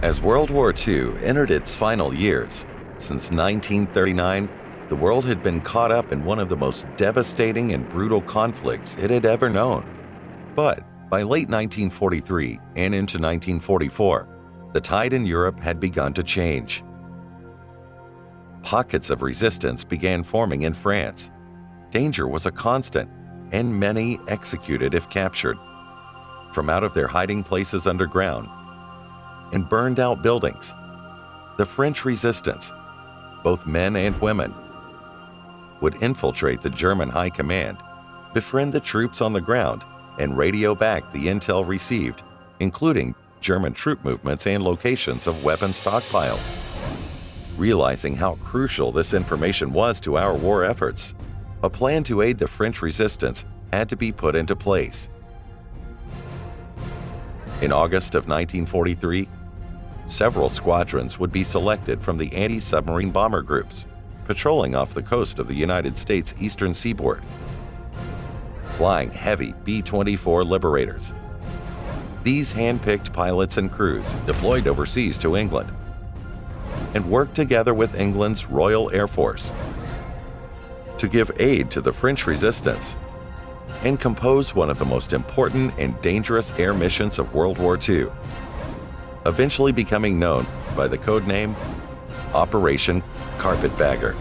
As World War II entered its final years, since 1939, the world had been caught up in one of the most devastating and brutal conflicts it had ever known. But by late 1943 and into 1944, the tide in Europe had begun to change. Pockets of resistance began forming in France. Danger was a constant, and many executed if captured. From out of their hiding places underground and burned out buildings, the French resistance, both men and women, would infiltrate the German high command, befriend the troops on the ground, and radio back the intel received, including German troop movements and locations of weapon stockpiles. Realizing how crucial this information was to our war efforts, a plan to aid the French resistance had to be put into place. In August of 1943, several squadrons would be selected from the anti-submarine bomber groups, patrolling off the coast of the United States eastern seaboard, flying heavy B-24 Liberators. These hand-picked pilots and crews deployed overseas to England and worked together with England's Royal Air Force to give aid to the French resistance and compose one of the most important and dangerous air missions of World War II, eventually becoming known by the codename Operation Carpetbagger.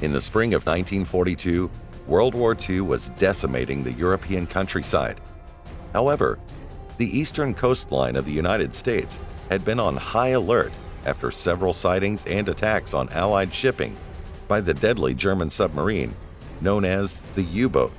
In the spring of 1942, World War II was decimating the European countryside. However, the eastern coastline of the United States had been on high alert after several sightings and attacks on Allied shipping by the deadly German submarine known as the U-boat.